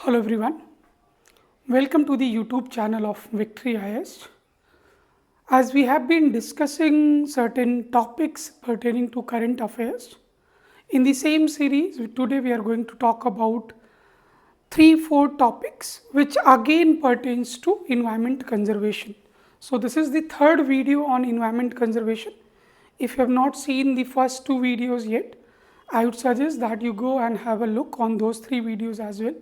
Hello everyone, welcome to the YouTube channel of Victory IS. As we have been discussing certain topics pertaining to current affairs, in the same series, today we are going to talk about 3-4 topics which again pertains to environment conservation. So this is the third video on environment conservation. If you have not seen the first two videos yet, I would suggest that you go and have a look on those 3 videos as well.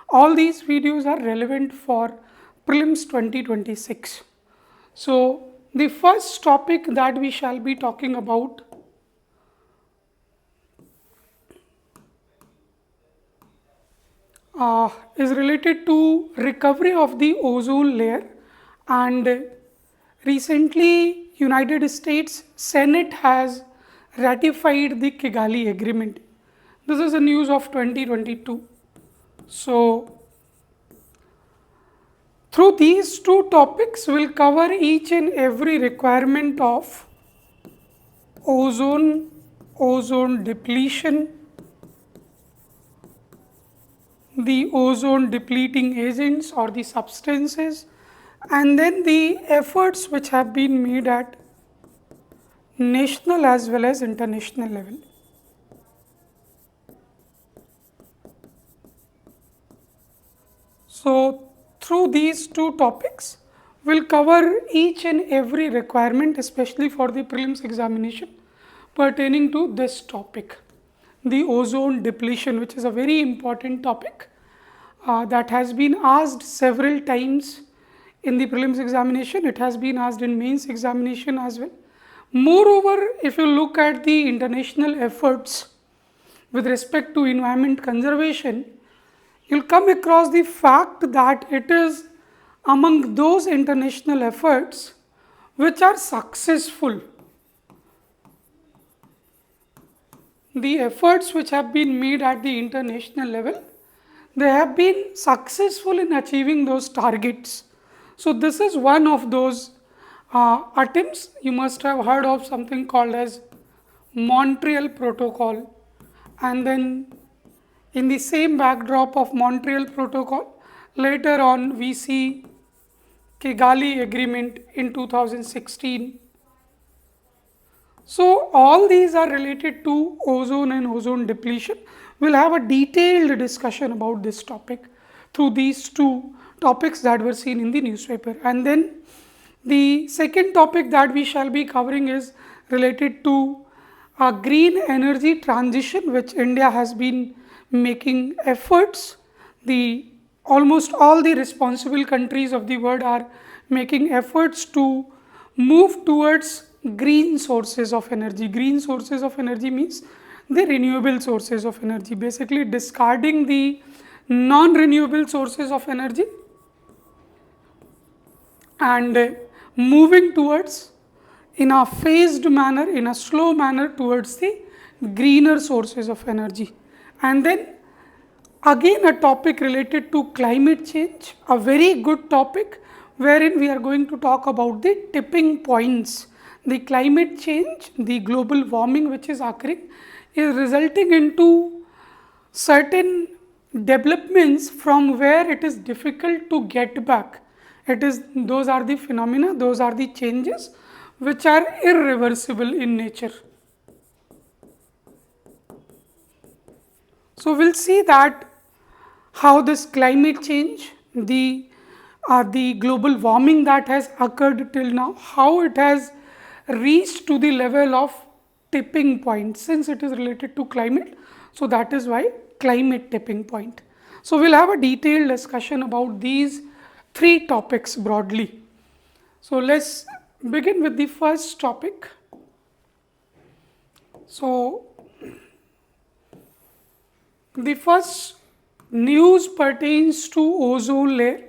All these videos are relevant for prelims 2026. So the first topic that we shall be talking about is related to recovery of the ozone layer, and recently United States Senate has ratified the Kigali Agreement. This is a news of 2022. So through these two topics we'll cover each and every requirement of ozone depletion, the ozone depleting agents or the substances, and then the efforts which have been made at national as well as international level. So through these two topics we'll cover each and every requirement, especially for the prelims examination pertaining to this topic, the ozone depletion, which is a very important topic that has been asked several times in the prelims examination. It has been asked in mains examination as well. Moreover, if you look at the international efforts with respect to environment conservation, you'll come across the fact that it is among those international efforts which are successful. The efforts which have been made at the international level, they have been successful in achieving those targets. So this is one of those attempts. You must have heard of something called as Montreal Protocol, and then in the same backdrop of Montreal Protocol, later on we see Kigali Agreement in 2016. So all these are related to ozone and ozone depletion. We'll have a detailed discussion about this topic through these two topics that were seen in the newspaper. And then the second topic that we shall be covering is related to a green energy transition, which India has been making efforts. Almost all the responsible countries of the world are making efforts to move towards green sources of energy. Green sources of energy means the renewable sources of energy, basically discarding the non-renewable sources of energy and moving towards, in a phased manner, in a slow manner, towards the greener sources of energy. And then again a topic related to climate change, a very good topic wherein we are going to talk about the tipping points. The climate change, the global warming which is occurring, is resulting into certain developments from where it is difficult to get back. Those are the phenomena, those are the changes which are irreversible in nature. So we'll see that how this climate change, the global warming that has occurred till now, how it has reached to the level of tipping point, since it is related to climate. So that is why climate tipping point. So we'll have a detailed discussion about these 3 topics broadly. So let's begin with the first topic. So the first news pertains to ozone layer.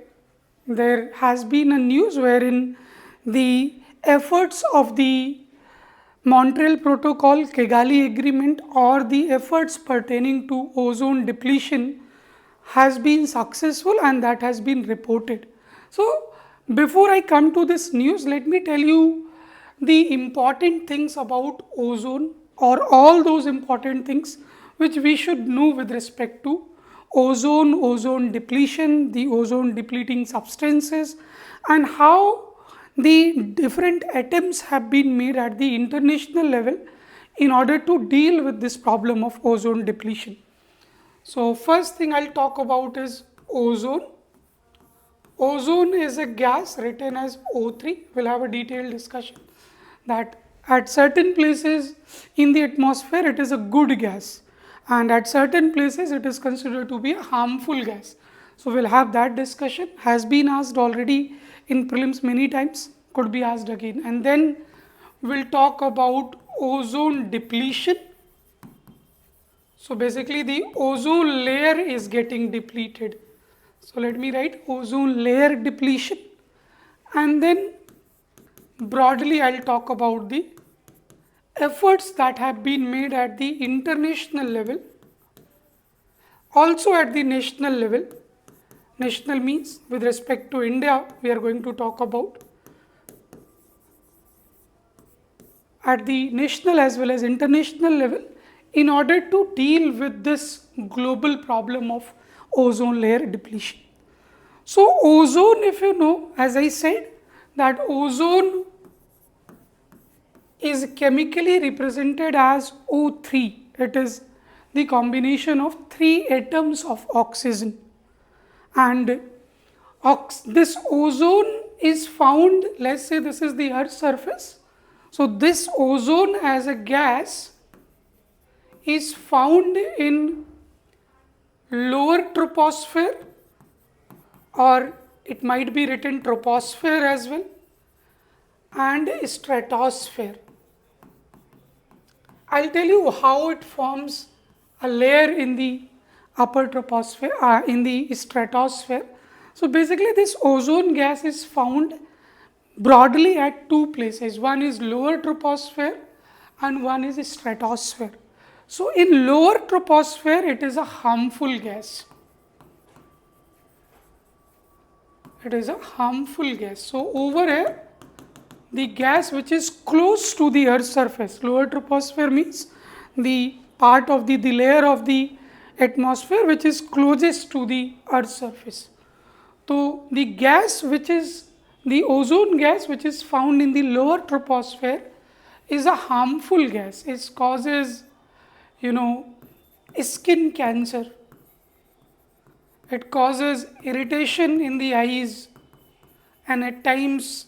There has been a news wherein the efforts of the Montreal Protocol, Kigali Agreement, or the efforts pertaining to ozone depletion has been successful, and that has been reported. So before I come to this news, let me tell you the important things about ozone, or all those important things which we should know with respect to ozone depletion, the ozone depleting substances, and how the different attempts have been made at the international level in order to deal with this problem of ozone depletion. So first thing I'll talk about is ozone. Ozone is a gas written as O3. We'll have a detailed discussion that at certain places in the atmosphere it is a good gas, and at certain places it is considered to be a harmful gas. So we'll have that discussion. Has been asked already in prelims many times, could be asked again. And then we'll talk about ozone depletion. So basically the ozone layer is getting depleted. So let me write ozone layer depletion, and then broadly I'll talk about the efforts that have been made at the international level, also at the national level. National means with respect to India, we are going to talk about at the national as well as international level in order to deal with this global problem of ozone layer depletion. So ozone, if you know, as I said, that ozone is chemically represented as O3. It is the combination of 3 atoms of oxygen, and this ozone is found, let's say this is the Earth's surface. So this ozone as a gas is found in lower troposphere, or it might be written troposphere as well, and stratosphere. I'll tell you how it forms a layer in the upper troposphere, in the stratosphere. So basically this ozone gas is found broadly at 2 places. One is lower troposphere and one is stratosphere. So in lower troposphere it is a harmful gas. It is a harmful gas. So over here the gas which is close to the Earth's surface, lower troposphere means the part of the layer of the atmosphere which is closest to the Earth's surface. So the gas which is the ozone gas which is found in the lower troposphere is a harmful gas. It causes, skin cancer. It causes irritation in the eyes, and at times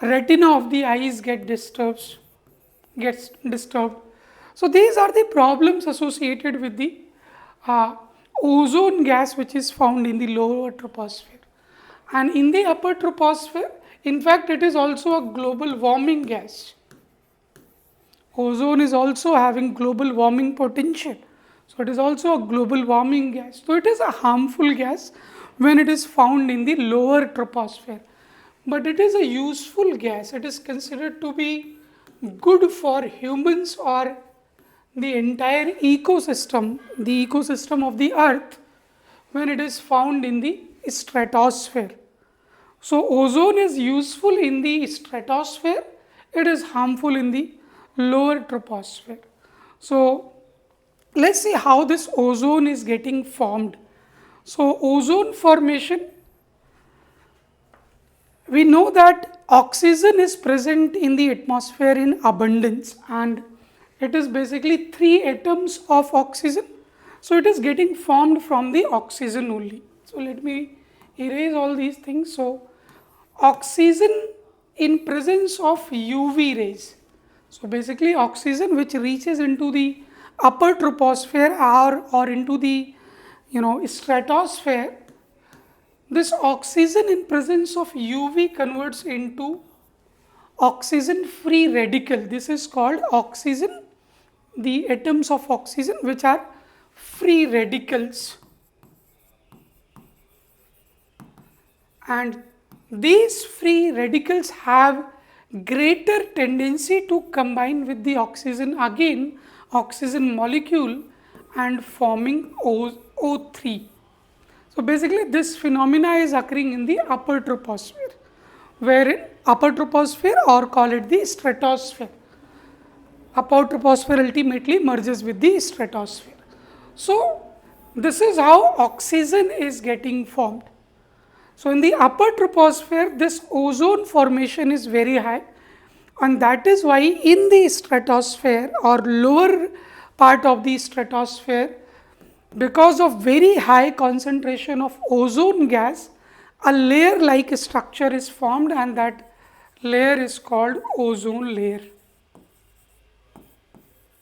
retina of the eyes gets disturbed. So these are the problems associated with the ozone gas which is found in the lower troposphere. And in the upper troposphere, in fact, it is also a global warming gas. Ozone is also having global warming potential. So it is also a global warming gas. So it is a harmful gas when it is found in the lower troposphere. But it is a useful gas. It is considered to be good for humans or the entire ecosystem, the ecosystem of the Earth, when it is found in the stratosphere. So ozone is useful in the stratosphere, it is harmful in the lower troposphere. So let's see how this ozone is getting formed. So ozone formation, we know that oxygen is present in the atmosphere in abundance, and it is basically 3 atoms of oxygen. So it is getting formed from the oxygen only. So let me erase all these things. So oxygen in presence of UV rays. So basically oxygen which reaches into the upper troposphere or into the stratosphere, this oxygen in presence of UV converts into oxygen free radical. This is called oxygen, the atoms of oxygen which are free radicals, and these free radicals have greater tendency to combine with the oxygen molecule and forming O3. So basically this phenomena is occurring in the upper troposphere, wherein upper troposphere, or call it the stratosphere. Upper troposphere ultimately merges with the stratosphere. So this is how oxygen is getting formed. So in the upper troposphere, this ozone formation is very high, and that is why in the stratosphere or lower part of the stratosphere, because of very high concentration of ozone gas, a layer like structure is formed, and that layer is called ozone layer.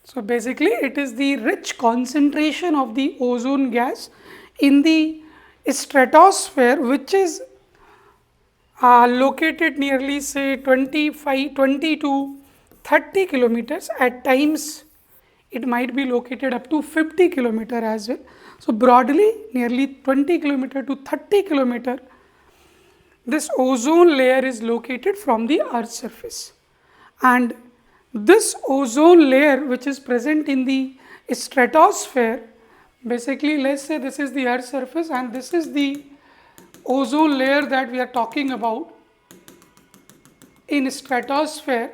So basically it is the rich concentration of the ozone gas in the stratosphere, which is located nearly say 20 to 30 kilometers. At times it might be located up to 50 kilometer as well. So broadly nearly 20 kilometer to 30 kilometer, this ozone layer is located from the earth's surface, and this ozone layer which is present in the stratosphere, basically let's say this is the earth's surface and this is the ozone layer that we are talking about. In stratosphere,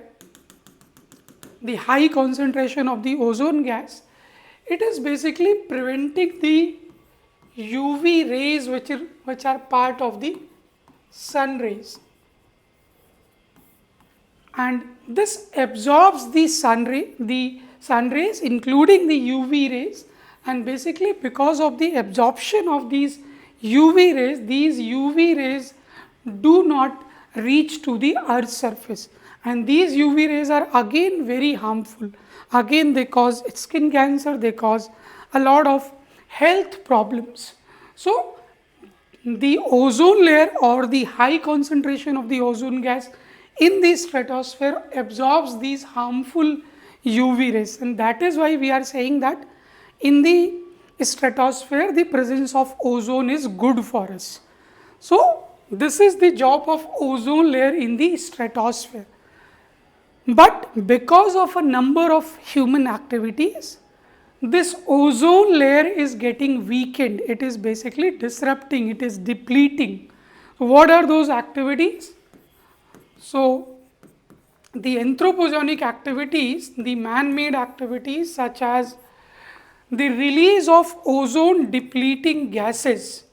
the high concentration of the ozone gas, it is basically preventing the UV rays which are part of the sun rays, and this absorbs the sun rays including the UV rays, and basically because of the absorption of these UV rays, these UV rays do not reach to the earth's surface, and these UV rays are again very harmful. Again they cause skin cancer, they cause a lot of health problems. So the ozone layer or the high concentration of the ozone gas in the stratosphere absorbs these harmful UV rays, and that is why we are saying that in the stratosphere the presence of ozone is good for us. So this is the job of ozone layer in the stratosphere. But because of a number of human activities, this ozone layer is getting weakened. It is basically disrupting, it is depleting. What are those activities? So the anthropogenic activities, the man-made activities such as the release of ozone depleting gases.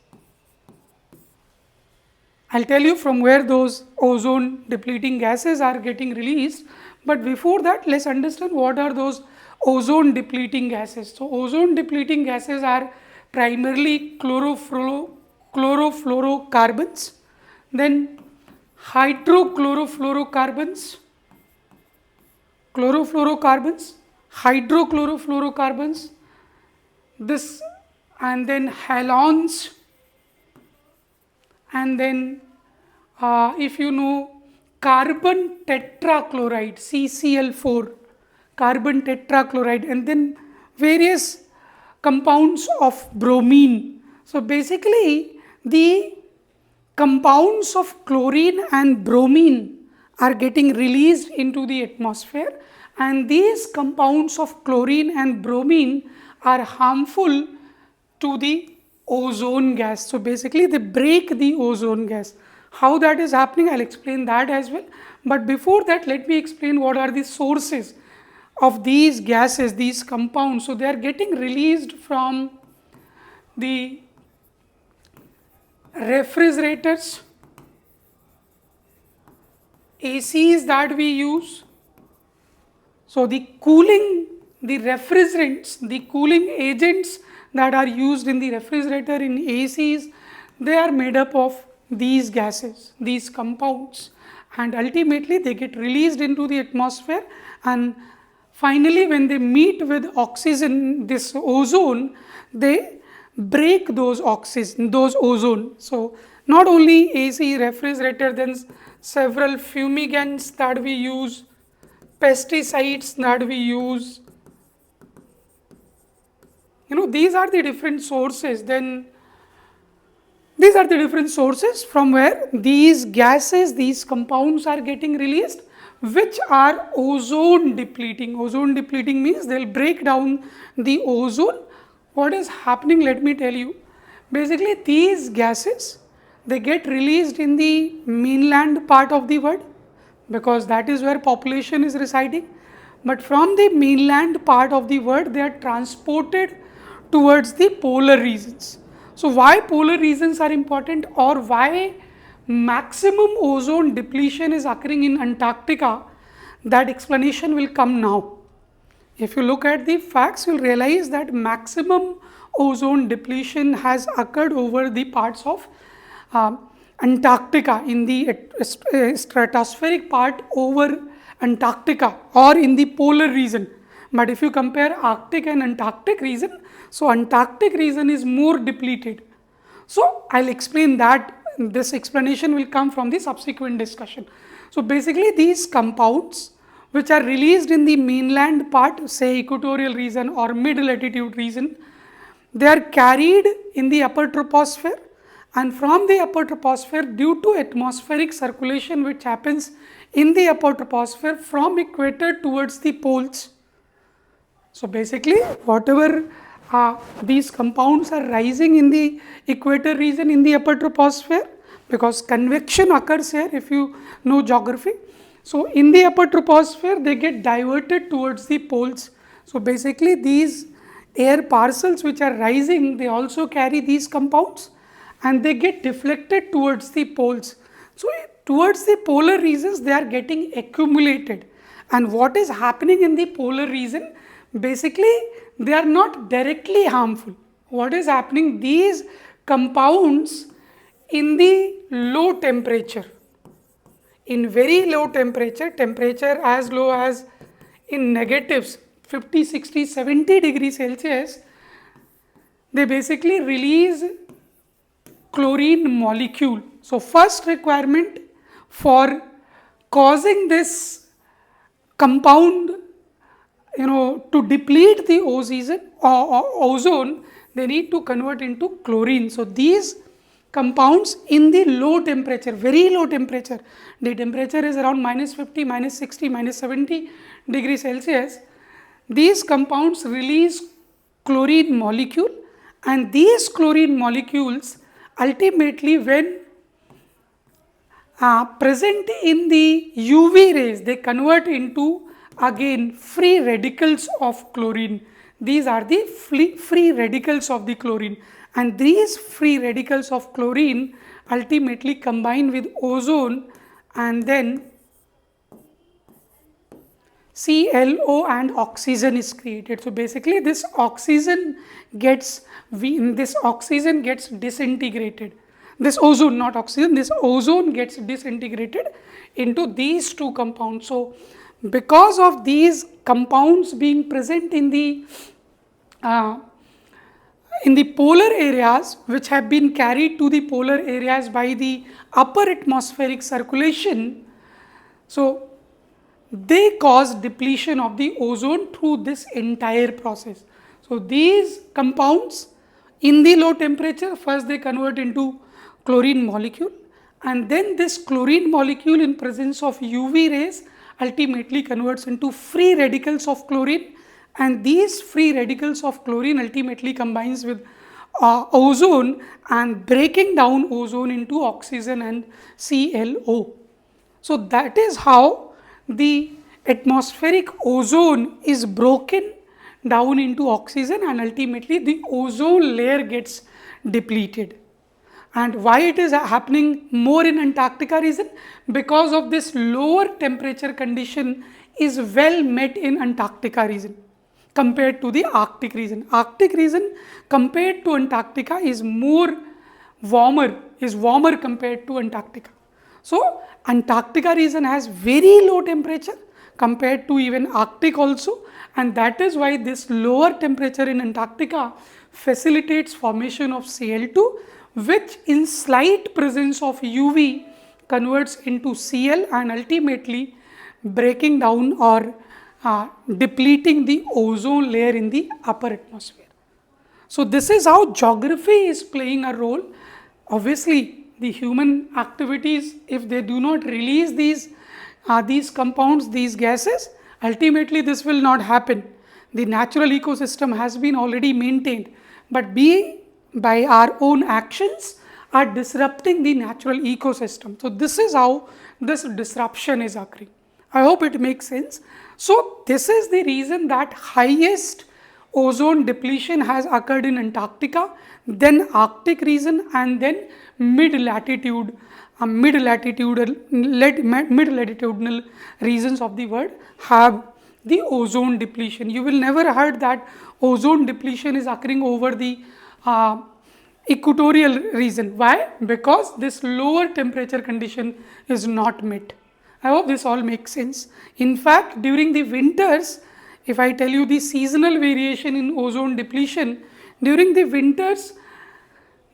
I'll tell you from where those ozone depleting gases are getting released, but before that let's understand what are those ozone depleting gases. So ozone depleting gases are primarily chlorofluorocarbons, then hydrochlorofluorocarbons, hydrochlorofluorocarbons, this, and then halogens, and then if you know carbon tetrachloride, CCl4, carbon tetrachloride, and then various compounds of bromine. So basically the compounds of chlorine and bromine are getting released into the atmosphere, and these compounds of chlorine and bromine are harmful to the ozone gas. So basically they break the ozone gas. How that is happening, I'll explain that as well. But before that, let me explain what are the sources of these gases, these compounds. So they are getting released from the refrigerators, ACs that we use. So the cooling, the refrigerants, the cooling agents that are used in the refrigerator, in ACs, they are made up of these gases, these compounds, and ultimately they get released into the atmosphere, and finally when they meet with oxygen, this ozone, they break those oxygen, those ozone. So not only AC, refrigerator, then several fumigants that we use, pesticides that we use, these are the different sources. Then these are the different sources from where these gases, these compounds are getting released, which are ozone depleting. Ozone depleting means they will break down the ozone. What is happening, let me tell you. Basically these gases, they get released in the mainland part of the world, because that is where population is residing. But from the mainland part of the world, they are transported towards the polar regions. So, why polar regions are important, or why maximum ozone depletion is occurring in Antarctica, that explanation will come now. If you look at the facts, you'll realize that maximum ozone depletion has occurred over the parts of uh, Antarctica, in the stratospheric part over Antarctica, or in the polar region. But if you compare Arctic and Antarctic region, so Antarctic region is more depleted. So, I will explain that. This explanation will come from the subsequent discussion. So, basically these compounds which are released in the mainland part, say equatorial region or mid latitude region, they are carried in the upper troposphere, and from the upper troposphere, due to atmospheric circulation which happens in the upper troposphere from equator towards the poles. So, basically whatever these compounds are rising in the equator region in the upper troposphere, because convection occurs here if you know geography. So, in the upper troposphere they get diverted towards the poles. So, basically these air parcels which are rising, they also carry these compounds and they get deflected towards the poles. So, towards the polar regions they are getting accumulated, and what is happening in the polar region, basically they are not directly harmful. What is happening, these compounds in the low temperature, in very low temperature, temperature as low as in negatives 50, 60, 70 degrees Celsius, they basically release chlorine molecule. So, first requirement for causing this compound to deplete the ozone, they need to convert into chlorine. So, these compounds in the low temperature, very low temperature, the temperature is around minus 50, minus 60, minus 70 degrees Celsius, these compounds release chlorine molecule, and these chlorine molecules ultimately, when present in the UV rays, they convert into again free radicals of chlorine. These are the free radicals of the chlorine, and these free radicals of chlorine ultimately combine with ozone, and then ClO and oxygen is created. So, basically this oxygen gets disintegrated. This ozone, not oxygen, this ozone gets disintegrated into these two compounds. So, because of these compounds being present in the polar areas, which have been carried to the polar areas by the upper atmospheric circulation, so they cause depletion of the ozone through this entire process. So, these compounds in the low temperature, first they convert into chlorine molecule, and then this chlorine molecule in presence of UV rays ultimately converts into free radicals of chlorine, and these free radicals of chlorine ultimately combines with ozone and breaking down ozone into oxygen and ClO. So, that is how the atmospheric ozone is broken down into oxygen, and ultimately the ozone layer gets depleted. And why it is happening more in Antarctica region? Because of this lower temperature condition is well met in Antarctica region compared to the Arctic region. Arctic region compared to Antarctica is warmer compared to Antarctica. So, Antarctica region has very low temperature compared to even Arctic also, and that is why this lower temperature in Antarctica facilitates formation of Cl2, which in slight presence of UV converts into Cl and ultimately breaking down or depleting the ozone layer in the upper atmosphere. So, this is how geography is playing a role. Obviously, the human activities, if they do not release these compounds, these gases, ultimately this will not happen. The natural ecosystem has been already maintained, but by our own actions are disrupting the natural ecosystem. So, this is how this disruption is occurring. I hope it makes sense. So, this is the reason that highest ozone depletion has occurred in Antarctica, then Arctic region, and then mid-latitude, mid-latitudinal regions of the world have the ozone depletion. You will never heard that ozone depletion is occurring over the equatorial region. Why? Because this lower temperature condition is not met. I hope this all makes sense. In fact, during the winters, if I tell you the seasonal variation in ozone depletion, during the winters,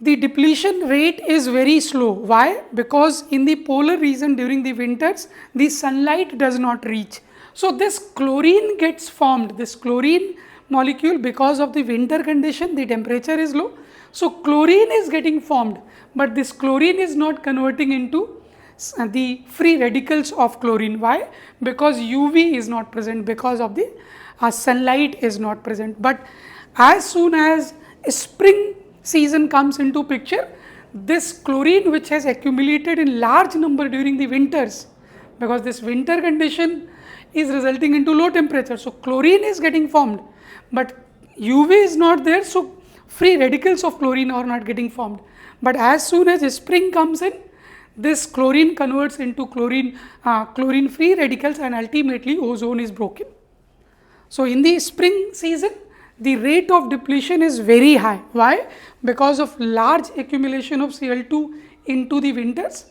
the depletion rate is very slow. Why? Because in the polar region during the winters, the sunlight does not reach. So, this chlorine gets formed, this chlorine molecule, because of the winter condition, the temperature is low. So, chlorine is getting formed, but this chlorine is not converting into the free radicals of chlorine. Why? Because UV is not present, because of the sunlight is not present. But as soon as spring season comes into picture, this chlorine which has accumulated in large number during the winters, because this winter condition is resulting into low temperature. So, chlorine is getting formed, but UV is not there, so free radicals of chlorine are not getting formed. But as soon as spring comes in, this chlorine converts into chlorine free radicals, and ultimately ozone is broken. So, in the spring season, the rate of depletion is very high. Why? Because of large accumulation of Cl2 into the winters,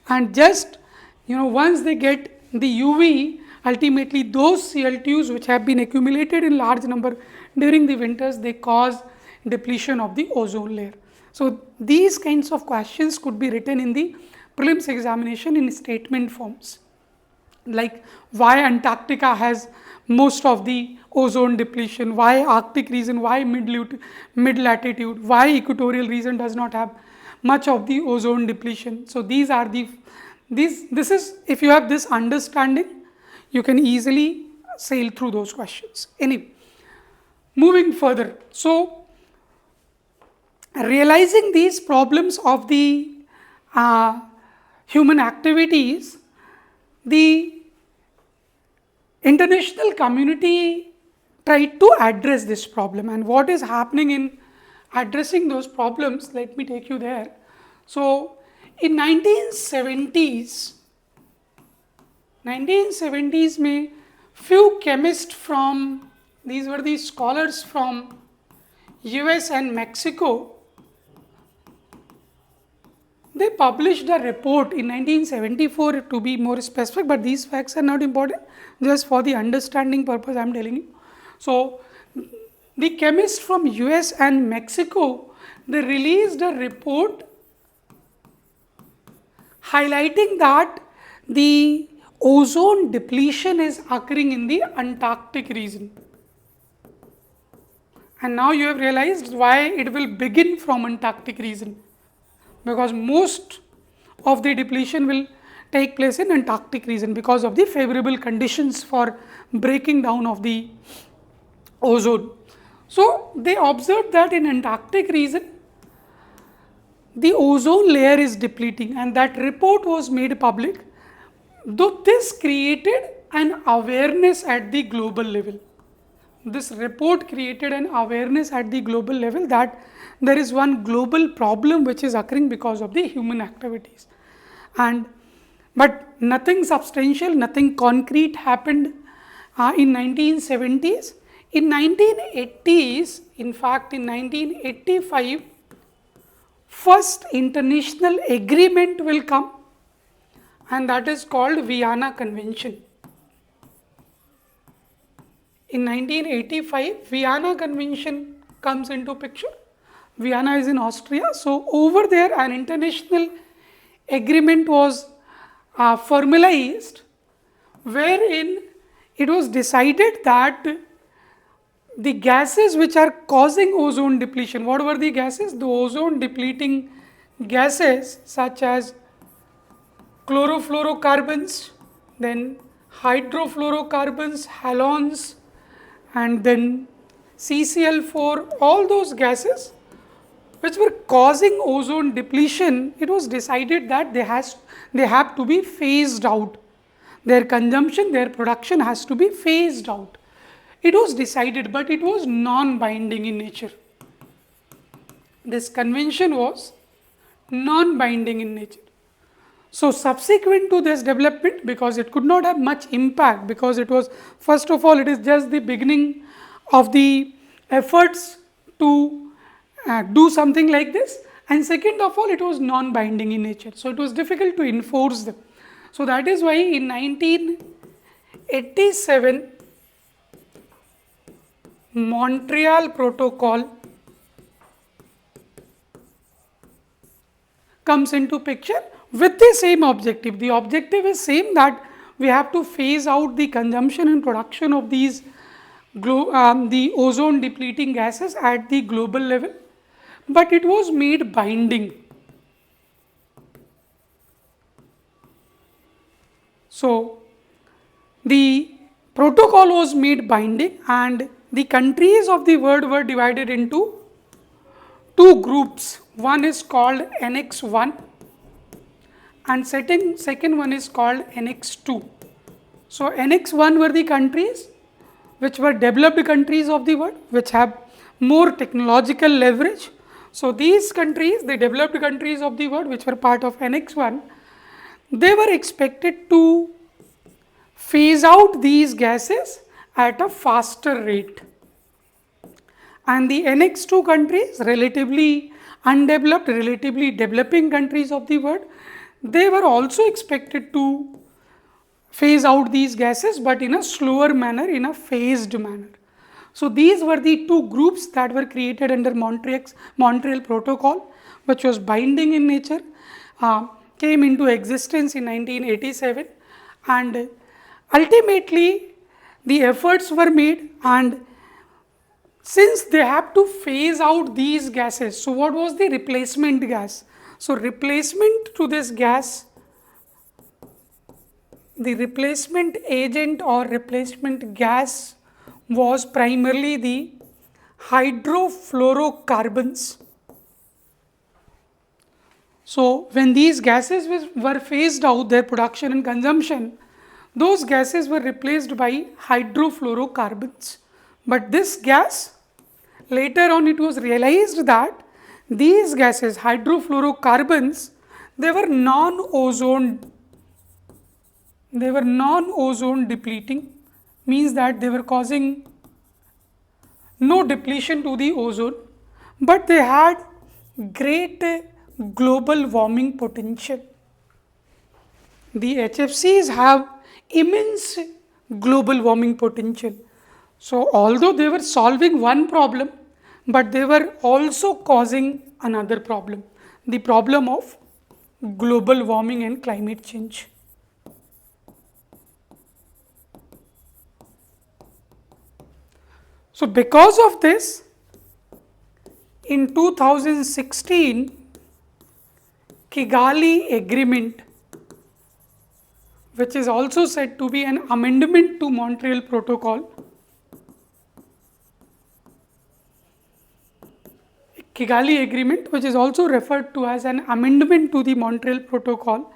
and just once they get the UV, ultimately those Cl2s which have been accumulated in large number during the winters, they cause depletion of the ozone layer. So, these kinds of questions could be written in the prelims examination in statement forms, like why Antarctica has most of the ozone depletion, why Arctic region, why mid-latitude, why equatorial region does not have much of the ozone depletion. So, these are this is, if you have this understanding, you can easily sail through those questions. Anyway, moving further. So, realizing these problems of the human activities, the international community tried to address this problem. And what is happening in addressing those problems, let me take you there. So, in 1970s में few chemists from, these were the scholars from US and Mexico, they published a report in 1974 to be more specific, but these facts are not important, just for the understanding purpose I am telling you. So, the chemists from US and Mexico, they released a report highlighting that the ozone depletion is occurring in the Antarctic region. And now you have realized why it will begin from Antarctic region, because most of the depletion will take place in Antarctic region because of the favorable conditions for breaking down of the ozone. So, they observed that in Antarctic region, the ozone layer is depleting, and that report was made public. Though this created an awareness at the global level. This report created an awareness at the global level that there is one global problem which is occurring because of the human activities. But nothing substantial, nothing concrete happened in 1970s. In 1980s, in fact in 1985, first international agreement will come, and that is called Vienna Convention. In 1985, Vienna Convention comes into picture. Vienna is in Austria. So, over there an international agreement was formalized, wherein it was decided that the gases which are causing ozone depletion, what were the gases? The ozone depleting gases such as chlorofluorocarbons, then hydrofluorocarbons, halogens, and then CCl4, all those gases which were causing ozone depletion, it was decided that they have to be phased out. Their consumption, their production has to be phased out. It was decided, but it was non-binding in nature. This convention was non-binding in nature. So, subsequent to this development, because it could not have much impact, because it was, first of all, it is just the beginning of the efforts to do something like this, and second of all, it was non-binding in nature. So, it was difficult to enforce them. So, that is why in 1987, Montreal Protocol comes into picture with the same objective. The objective is same, that we have to phase out the consumption and production of these the ozone depleting gases at the global level, but it was made binding. So, the protocol was made binding, and the countries of the world were divided into two groups. One is called Annex 1 and second one is called Annex 2. So, Annex 1 were the countries which were developed countries of the world, which have more technological leverage. So, these countries, the developed countries of the world which were part of Annex 1, they were expected to phase out these gases at a faster rate. And the Annex 2 countries, relatively undeveloped, relatively developing countries of the world, they were also expected to phase out these gases, but in a slower manner, in a phased manner. So, these were the two groups that were created under Montreal Protocol, which was binding in nature, came into existence in 1987, and ultimately the efforts were made, and since they have to phase out these gases, so what was the replacement gas? So, replacement to this gas, the replacement agent or replacement gas was primarily the hydrofluorocarbons. So, when these gases were phased out, their production and consumption, those gases were replaced by hydrofluorocarbons. But this gas, later on it was realized that these gases, hydrofluorocarbons, they were non-ozone depleting, means that they were causing no depletion to the ozone, but they had great global warming potential. The HFCs have immense global warming potential. So, although they were solving one problem, but they were also causing another problem, the problem of global warming and climate change. So, because of this, in 2016, Kigali Agreement, which is also said to be an amendment to Montreal Protocol, Kigali Agreement, which is also referred to as an amendment to the Montreal Protocol.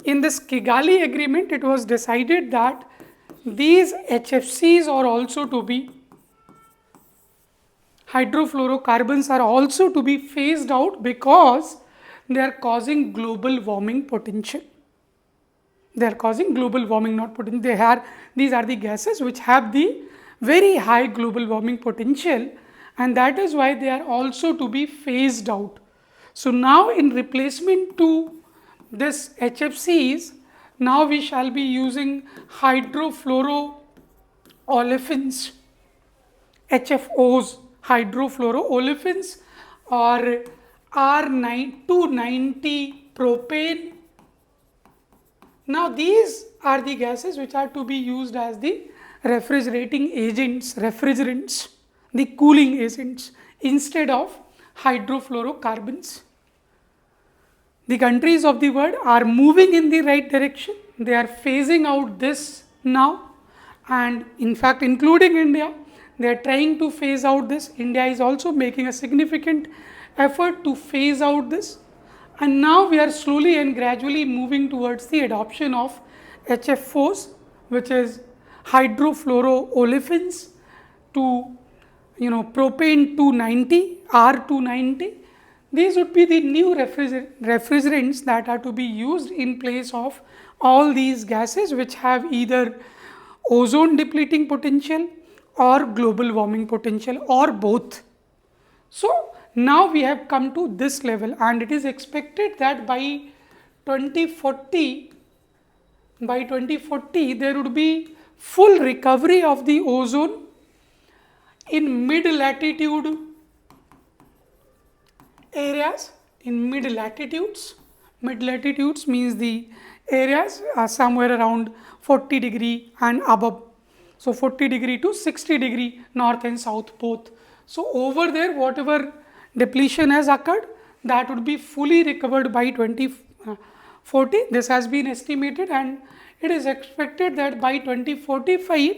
In this Kigali Agreement, it was decided that these HFCs are also to be, hydrofluorocarbons are also to be phased out because they are causing global warming potential. They are causing global warming, not potential. These are the gases which have the very high global warming potential, and that is why they are also to be phased out. So, now in replacement to this HFCs, now we shall be using hydrofluoroolefins, HFOs, hydrofluoroolefins, or R290 propane. Now, these are the gases which are to be used as the refrigerating agents, refrigerants, the cooling agents instead of hydrofluorocarbons. The countries of the world are moving in the right direction. They are phasing out this now, and in fact, including India, they are trying to phase out this. India is also making a significant effort to phase out this, and now we are slowly and gradually moving towards the adoption of HFOs, which is hydrofluoroolefins, to propane 290, R290. These would be the new refrigerants that are to be used in place of all these gases which have either ozone depleting potential or global warming potential or both. So now we have come to this level, and it is expected that by 2040 there would be full recovery of the ozone in mid latitude areas. In mid latitudes means the areas are somewhere around 40° and above. So 40° to 60° north and south both. So over there whatever depletion has occurred, that would be fully recovered by 2040. This has been estimated, and it is expected that by 2045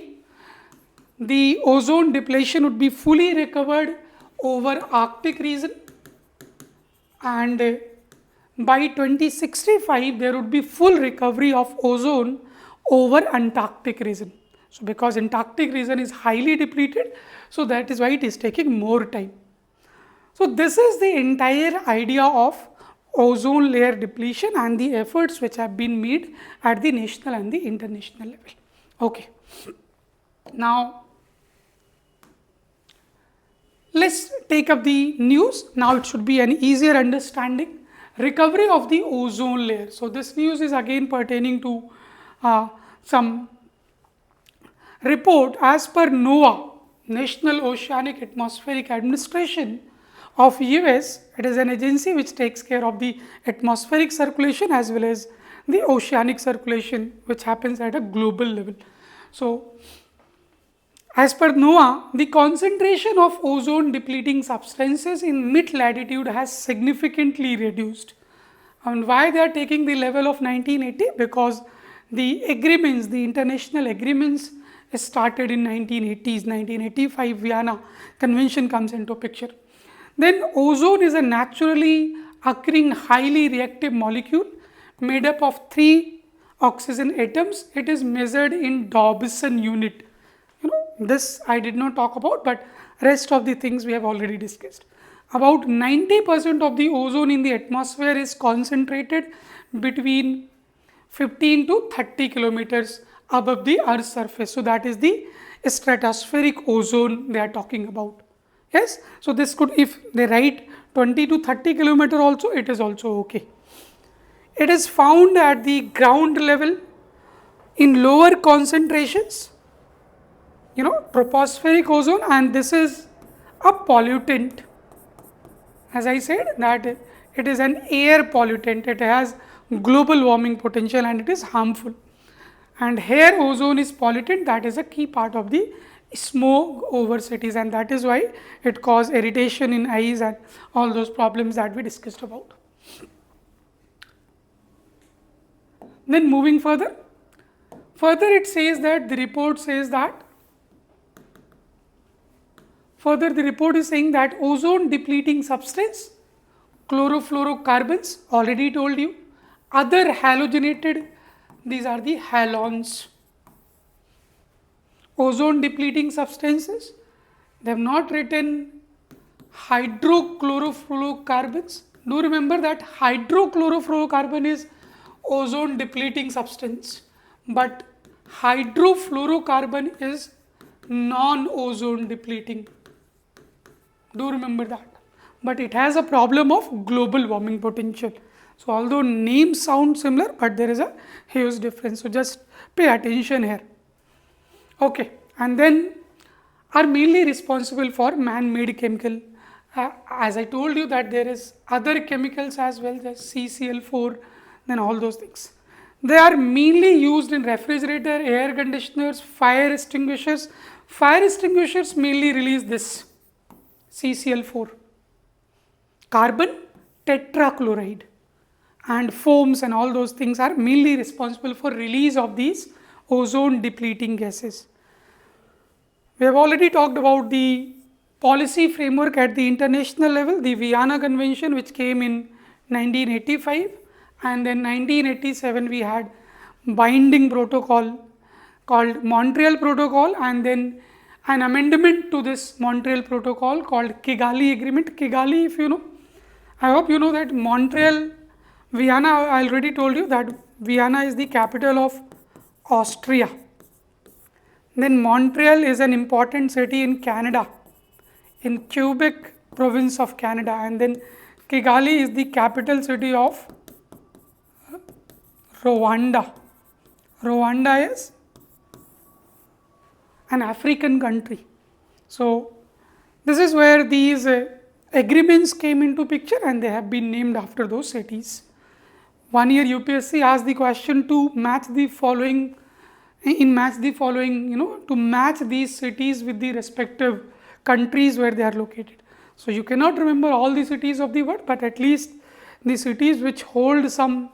the ozone depletion would be fully recovered over Arctic region, and by 2065 there would be full recovery of ozone over Antarctic region. So because Antarctic region is highly depleted, so that is why it is taking more time. So this is the entire idea of ozone layer depletion and the efforts which have been made at the national and the international level. Okay. Now let's take up the news. Now it should be an easier understanding. Recovery of the ozone layer. So this news is again pertaining to some report. As per NOAA, National Oceanic Atmospheric Administration of US, it is an agency which takes care of the atmospheric circulation as well as the oceanic circulation, which happens at a global level. So as per NOAA, the concentration of ozone depleting substances in mid latitude has significantly reduced. And why they are taking the level of 1980? Because the agreements, the international agreements started in 1980s, 1985 Vienna Convention comes into picture. Then ozone is a naturally occurring highly reactive molecule made up of 3 oxygen atoms. It is measured in Dobson unit. This I did not talk about, but rest of the things we have already discussed. About 90% of the ozone in the atmosphere is concentrated between 15 to 30 kilometers above the Earth's surface. So that is the stratospheric ozone they are talking about. Yes, so this could, if they write 20 to 30 kilometer also, it is also okay. It is found at the ground level in lower concentrations, tropospheric ozone, and this is a pollutant. As I said that it is an air pollutant, it has global warming potential and it is harmful. And here ozone is pollutant, that is a key part of the smoke over cities, and that is why it causes irritation in eyes and all those problems that we discussed about. Then moving further it says that the report says that further the report is saying that ozone depleting substance, chlorofluorocarbons, already told you, other halogenated, these are the halogens. Ozone depleting substances, they have not written hydrochlorofluorocarbons. Do remember that hydrochlorofluorocarbon is ozone depleting substance, but hydrofluorocarbon is non-ozone depleting. Do remember that. But it has a problem of global warming potential. So although names sound similar, but there is a huge difference. So just pay attention here. Okay, and then are mainly responsible for man-made chemical. As I told you that there is other chemicals as well, as CCl4, then all those things. They are mainly used in refrigerator, air conditioners, fire extinguishers. Fire extinguishers mainly release this CCl4, carbon tetrachloride, and foams and all those things are mainly responsible for release of these ozone depleting gases. We have already talked about the policy framework at the international level, the Vienna Convention, which came in 1985, and then 1987 we had binding protocol called Montreal Protocol, and then an amendment to this Montreal Protocol called Kigali Agreement. Kigali, if you know, I hope you know that Montreal, Vienna, I already told you that Vienna is the capital of Austria. Then Montreal is an important city in Canada, in Quebec province of Canada, and then Kigali is the capital city of Rwanda. Rwanda is an African country. So this is where these agreements came into picture, and they have been named after those cities. One year UPSC asked the question to match the following, to match these cities with the respective countries where they are located. So you cannot remember all the cities of the world, but at least the cities which hold some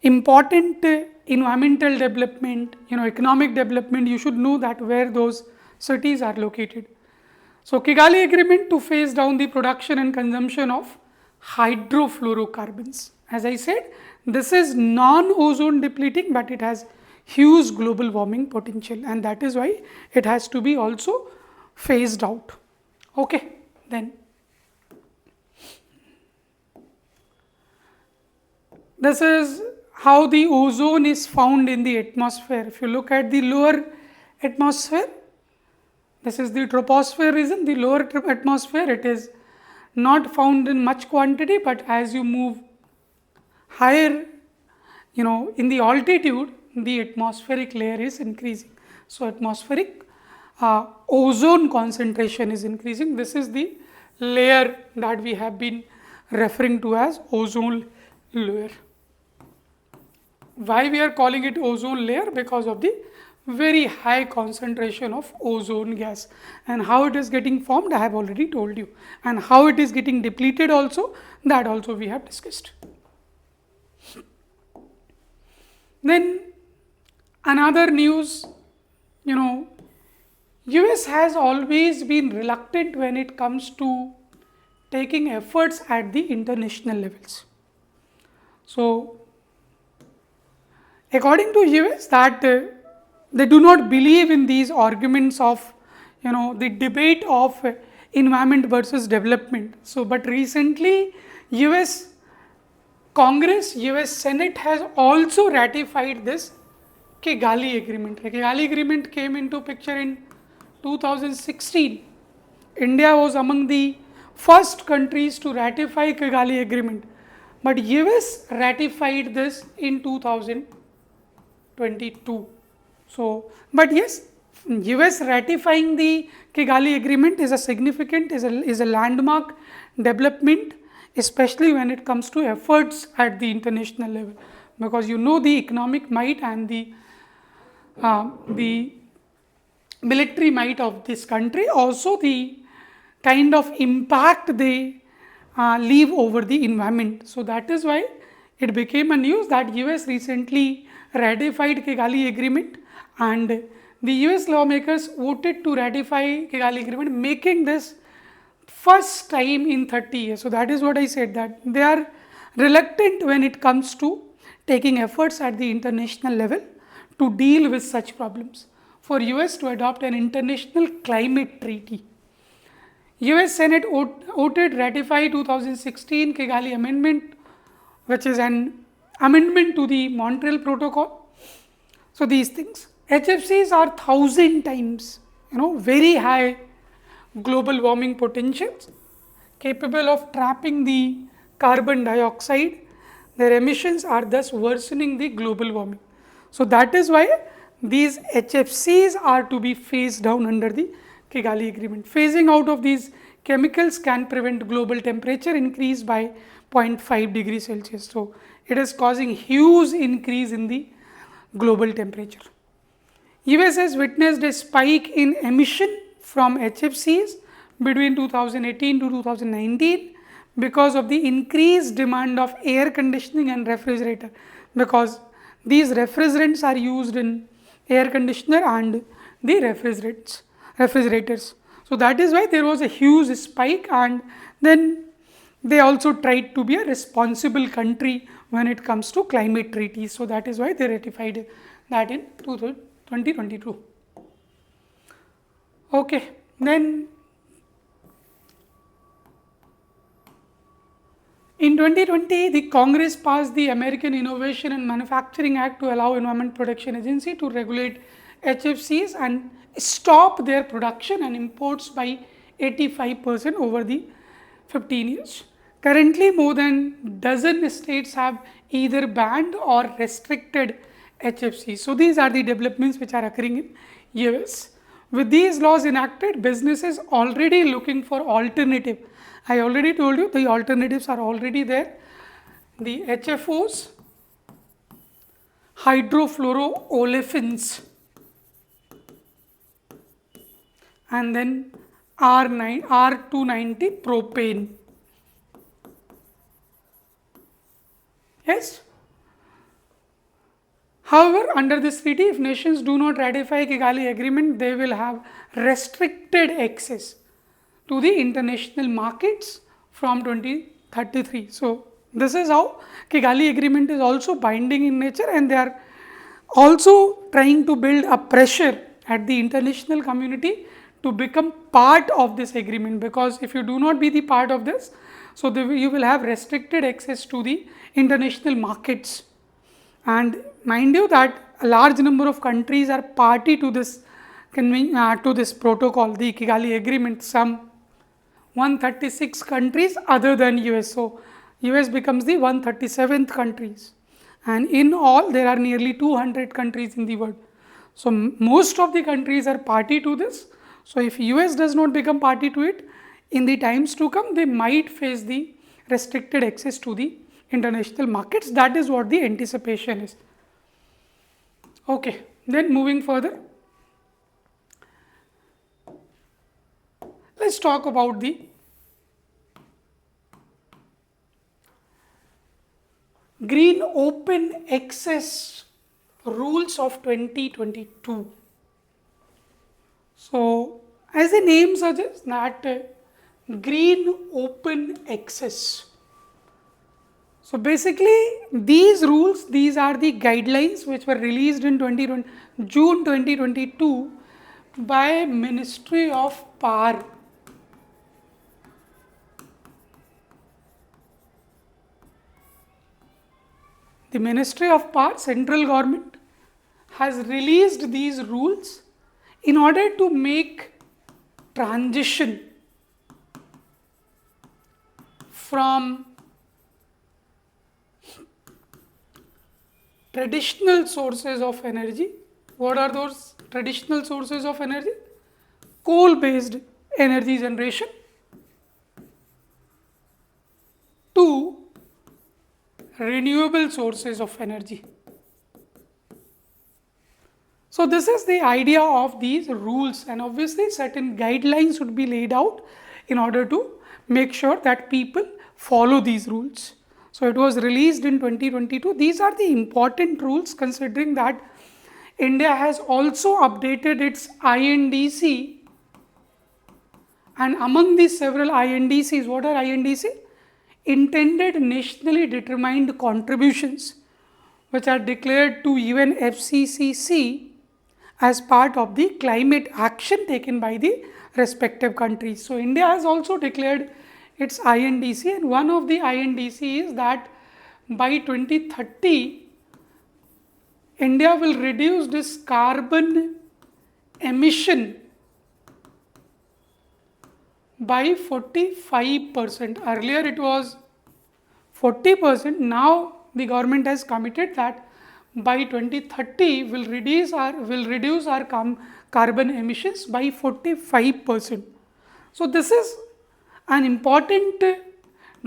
important environmental development, economic development, you should know that where those cities are located. So Kigali Agreement to phase down the production and consumption of hydrofluorocarbons. As I said, this is non-ozone depleting, but it has huge global warming potential, and that is why it has to be also phased out. Okay, then this is how the ozone is found in the atmosphere. If you look at the lower atmosphere, this is the troposphere region, the lower atmosphere, it is not found in much quantity, but as you move higher, in the altitude, the atmospheric layer is increasing. So atmospheric ozone concentration is increasing. This is the layer that we have been referring to as ozone layer. Why we are calling it ozone layer? Because of the very high concentration of ozone gas, and how it is getting formed I have already told you, and how it is getting depleted also, that also we have discussed. Then another news, US has always been reluctant when it comes to taking efforts at the international levels. So according to US, that they do not believe in these arguments of the debate of environment versus development. So but recently US Congress, US Senate has also ratified this Kigali Agreement. The Kigali Agreement came into picture in 2016. India was among the first countries to ratify Kigali Agreement, but US ratified this in 2022. So, but yes, US ratifying the Kigali Agreement is a significant, is a landmark development, especially when it comes to efforts at the international level, because the economic might and the military might of this country, also the kind of impact they leave over the environment. So that is why it became a news that US recently ratified Kigali Agreement, and the US lawmakers voted to ratify Kigali Agreement, making this first time in 30 years. So that is what I said, that they are reluctant when it comes to taking efforts at the international level to deal with such problems. For US to adopt an international climate treaty, US Senate voted ratify 2016 Kigali Amendment, which is an amendment to the Montreal Protocol. So these things, HFCs are 1,000 times, very high global warming potentials, capable of trapping the carbon dioxide. Their emissions are thus worsening the global warming. So that is why these HFCs are to be phased down under the Kigali Agreement. Phasing out of these chemicals can prevent global temperature increase by 0.5 degrees Celsius. So it is causing huge increase in the global temperature. US has witnessed a spike in emission from HFCs between 2018 to 2019 because of the increased demand of air conditioning and refrigerator, because these refrigerants are used in air conditioner and the refrigerators. So that is why there was a huge spike, and then they also tried to be a responsible country when it comes to climate treaties. So that is why they ratified that in 2022. Okay, then in 2020, the Congress passed the American Innovation and Manufacturing Act to allow Environment Protection Agency to regulate HFCs and stop their production and imports by 85% over the 15 years. Currently, more than dozen states have either banned or restricted HFCs. So these are the developments which are occurring in US. With these laws enacted, businesses already looking for alternative. I already told you the alternatives are already there. The HFOs, hydrofluoroolefins, and then R290 propane. Yes. However, under this treaty, if nations do not ratify Kigali Agreement, they will have restricted access to the international markets from 2033. So, this is how Kigali Agreement is also binding in nature, and they are also trying to build a pressure at the international community to become part of this agreement, because if you do not be the part of this, so you will have restricted access to the international markets. And mind you that a large number of countries are party to this protocol, the Kigali Agreement. Some 136 countries other than US. So US becomes the 137th countries, and in all there are nearly 200 countries in the world. So most of the countries are party to this. So if US does not become party to it, in the times to come, they might face the restricted access to the international markets. That is what the anticipation is. Okay, then moving further, let's talk about the Green Open Access rules of 2022. So, as the name suggests, that green open access. So basically, these rules, these are the guidelines which were released in June 2022 by Ministry of Power. The Ministry of Power, central government, has released these rules in order to make transition from traditional sources of energy. What are those traditional sources of energy? Coal based energy generation to renewable sources of energy. So this is the idea of these rules, and obviously certain guidelines should be laid out in order to make sure that people follow these rules. So it was released in 2022. These are the important rules, considering that India has also updated its INDC, and among these several INDCs, what are INDC? Intended nationally determined contributions, which are declared to UNFCCC as part of the climate action taken by the respective countries. So India has also declared its INDC, and one of the INDC is that by 2030, India will reduce this carbon emission by 45%. Earlier it was 40%. Now the government has committed that by 2030 will reduce our carbon emissions by 45%. So this is an important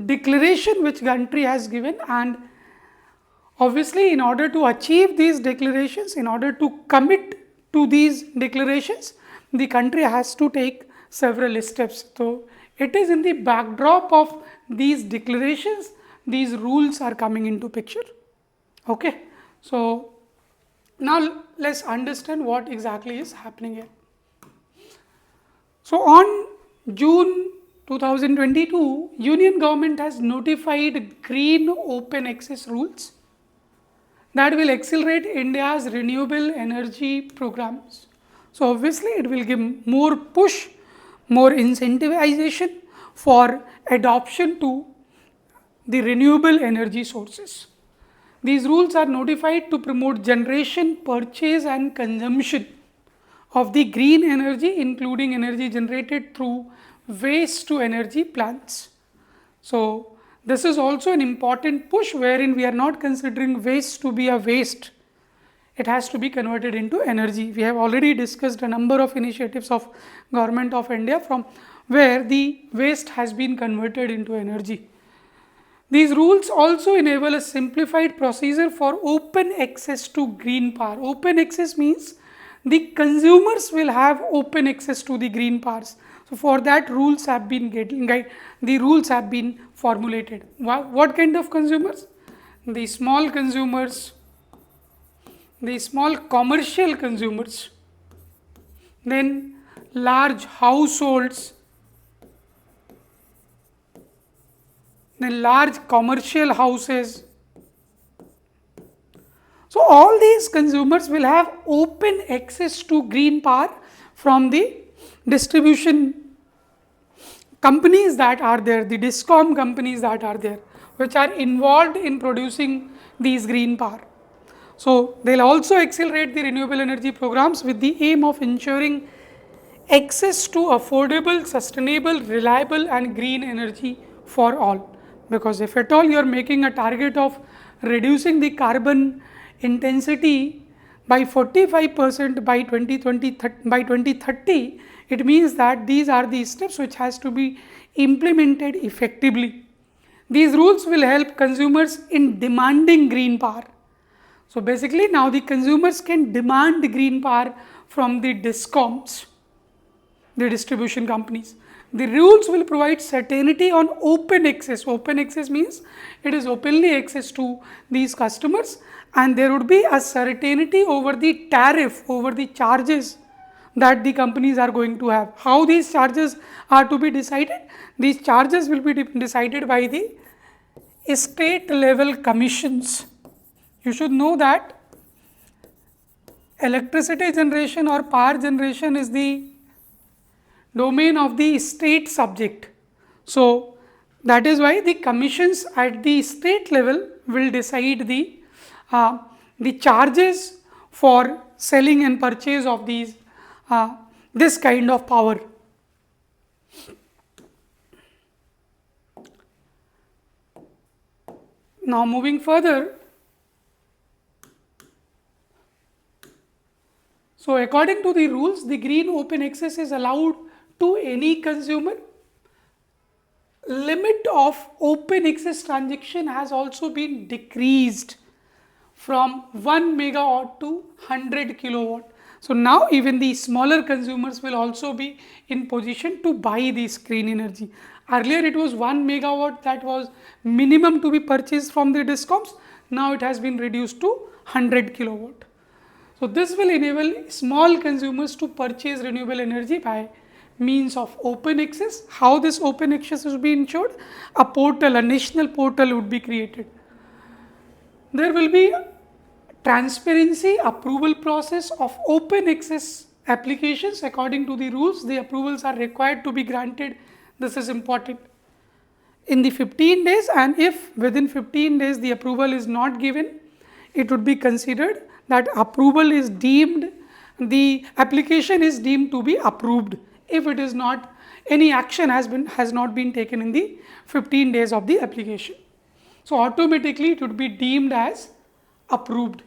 declaration which country has given, and obviously in order to achieve these declarations, in order to commit to these declarations, the country has to take several steps. So it is in the backdrop of these declarations, these rules are coming into picture. Okay, so now let's understand what exactly is happening here. So on June 2022, Union government has notified green open access rules that will accelerate India's renewable energy programs. So obviously it will give more push, more incentivization for adoption to the renewable energy sources. These rules are notified to promote generation, purchase and consumption of the green energy, including energy generated through waste to energy plants. So this is also an important push wherein we are not considering waste to be a waste. It has to be converted into energy. We have already discussed a number of initiatives of Government of India from where the waste has been converted into energy. These rules also enable a simplified procedure for open access to green power. Open access means the consumers will have open access to the green powers. So for that the rules have been formulated. What kind of consumers? The small consumers, the small commercial consumers, then large households, then large commercial houses. So all these consumers will have open access to green power from the distribution companies that are there, the discom companies that are there, which are involved in producing these green power. So they'll also accelerate the renewable energy programs with the aim of ensuring access to affordable, sustainable, reliable and green energy for all. Because if at all you are making a target of reducing the carbon intensity by 45% by 2030, it means that these are the steps which has to be implemented effectively. These rules will help consumers in demanding green power. So basically now the consumers can demand green power from the discoms, the distribution companies. The rules will provide certainty on open access. Open access means it is openly access to these customers, and there would be a certainty over the tariff, over the charges that the companies are going to have. How these charges are to be decided? These charges will be decided by the state level commissions. You should know that electricity generation or power generation is the domain of the state subject. So that is why the commissions at the state level will decide the charges for selling and purchase of this kind of power. Now moving further, so according to the rules, the green open access is allowed to any consumer. Limit of open access transaction has also been decreased from 1 megawatt to 100 kilowatt. So now even the smaller consumers will also be in position to buy this green energy. Earlier it was 1 megawatt that was minimum to be purchased from the discoms. Now it has been reduced to 100 kilowatt. So this will enable small consumers to purchase renewable energy by means of open access. How this open access will be ensured? A portal, a national portal would be created. There will be transparency approval process of open access applications. According to the rules, the approvals are required to be granted. This is important in the 15 days, and if within 15 days the approval is not given, it would be considered that approval is deemed, the application is deemed to be approved if it is not, any action has not been taken in the 15 days of the application. So automatically it would be deemed as approved,